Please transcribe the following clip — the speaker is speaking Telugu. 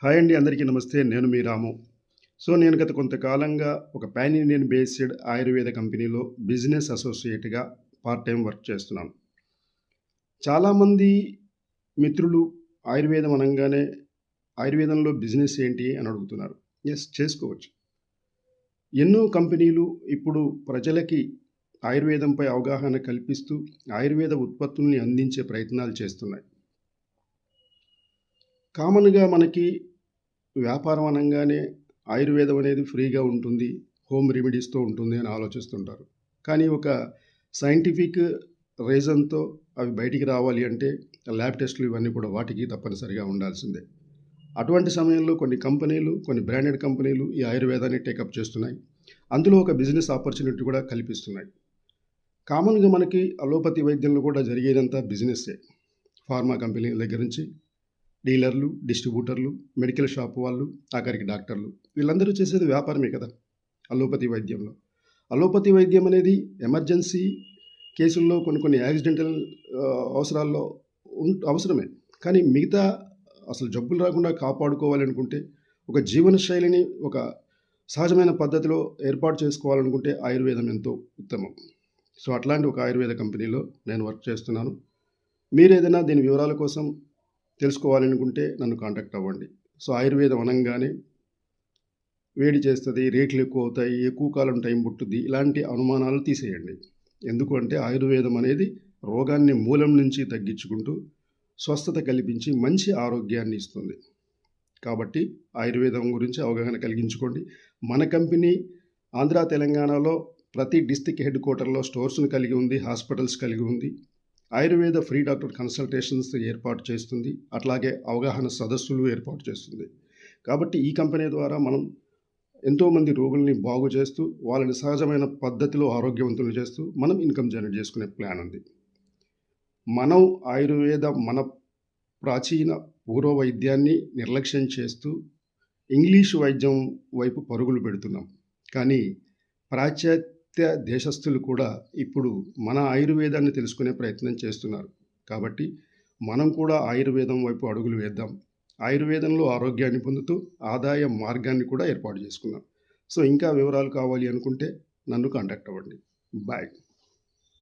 హాయ్ అండి. అందరికీ నమస్తే. నేను మీ రాము. నేను గత కొంతకాలంగా ఒక పాన్ ఇండియన్ బేస్డ్ ఆయుర్వేద కంపెనీలో బిజినెస్ అసోసియేట్‌గా పార్ట్ టైమ్ వర్క్ చేస్తున్నాను. చాలామంది మిత్రులు ఆయుర్వేదం అనంగానే ఆయుర్వేదంలో బిజినెస్ ఏంటి అని అడుగుతున్నారు. యెస్, చేసుకోవచ్చు. ఎన్నో కంపెనీలు ఇప్పుడు ప్రజలకి ఆయుర్వేదంపై అవగాహన కల్పిస్తూ ఆయుర్వేద ఉత్పత్తుల్ని అందించే ప్రయత్నాలు చేస్తున్నాయి. కామన్‌గా మనకి వ్యాపారం అనంగానే ఆయుర్వేదం అనేది ఫ్రీగా ఉంటుంది, హోమ్ రెమెడీస్‌తో ఉంటుంది అని ఆలోచిస్తుంటారు. కానీ ఒక సైంటిఫిక్ రీజన్‌తో అవి బయటికి రావాలి అంటే ల్యాబ్ టెస్టులు ఇవన్నీ కూడా వాటికి తప్పనిసరిగా ఉండాల్సిందే. అటువంటి సమయంలో కొన్ని కంపెనీలు, కొన్ని బ్రాండెడ్ కంపెనీలు ఈ ఆయుర్వేదాన్ని టేకప్ చేస్తున్నాయి. అందులో ఒక బిజినెస్ ఆపర్చునిటీ కూడా కల్పిస్తున్నాయి. కామన్‌గా మనకి అలోపతి వైద్యంలో కూడా జరిగేదంతా బిజినెస్సే. ఫార్మా కంపెనీల దగ్గర నుంచి డీలర్లు, డిస్ట్రిబ్యూటర్లు, మెడికల్ షాప్ వాళ్ళు, ఆఖరికి డాక్టర్లు వీళ్ళందరూ చేసేది వ్యాపారమే కదా! అలోపతి వైద్యంలో. అలోపతి వైద్యం అనేది ఎమర్జెన్సీ కేసుల్లో కొన్ని యాక్సిడెంటల్ అవసరాల్లో అవసరమే. కానీ మిగతా అసలు జబ్బులు రాకుండా కాపాడుకోవాలనుకుంటే, ఒక జీవన శైలిని ఒక సహజమైన పద్ధతిలో ఏర్పాటు చేసుకోవాలనుకుంటే ఆయుర్వేదం ఎంతో ఉత్తమం. అట్లాంటి ఒక ఆయుర్వేద కంపెనీలో నేను వర్క్ చేస్తున్నాను. మీరేదైనా దీని వివరాల కోసం తెలుసుకోవాలనుకుంటే నన్ను కాంటాక్ట్ అవ్వండి. ఆయుర్వేదం అనంగానే వేడి చేస్తది, రేట్లు ఎక్కువవుతాయి, ఎక్కువ కాలం టైం పట్టుద్ది, ఇలాంటి అనుమానాలు తీసేయండి. ఎందుకు అంటే ఆయుర్వేదం అనేది రోగాన్ని మూలం నుంచి తగ్గించుకుంటూ స్వస్థత కల్పించి మంచి ఆరోగ్యాన్ని ఇస్తుంది. కాబట్టి ఆయుర్వేదం గురించి అవగాహన కలిగించుకోండి. మన కంపెనీ ఆంధ్ర, తెలంగాణలో ప్రతి డిస్ట్రిక్ట్ హెడ్ క్వార్టర్‌లో స్టోర్స్‌ని కలిగి ఉంది, హాస్పిటల్స్ కలిగి ఉంది. ఆయుర్వేద ఫ్రీ డాక్టర్ కన్సల్టేషన్స్ ఏర్పాటు చేస్తుంది. అట్లాగే అవగాహన సదస్సులు ఏర్పాటు చేస్తుంది. కాబట్టి ఈ కంపెనీ ద్వారా మనం ఎంతోమంది రోగుల్ని బాగు చేస్తూ, వాళ్ళని సహజమైన పద్ధతిలో ఆరోగ్యవంతులను చేస్తూ, మనం ఇన్‌కమ్ జనరేట్ చేసుకునే ప్లాన్ ఉంది. మనం మన ప్రాచీన పూర్వ వైద్యాన్ని నిర్లక్ష్యం చేస్తూ, ఇంగ్లీషు వైద్యం వైపు పరుగులు పెడుతున్నాం. కానీ పాశ్చాత్య దేశస్థులు కూడా ఇప్పుడు మన ఆయుర్వేదాన్ని తెలుసుకునే ప్రయత్నం చేస్తున్నారు. కాబట్టి మనం కూడా ఆయుర్వేదం వైపు అడుగులు వేద్దాం. ఆయుర్వేదంలో ఆరోగ్యాన్ని పొందుతూ ఆదాయ మార్గాన్ని కూడా ఏర్పాటు చేసుకుందాం. ఇంకా వివరాలు కావాలి అనుకుంటే నన్ను కాంటాక్ట్ అవ్వండి. బాయ్.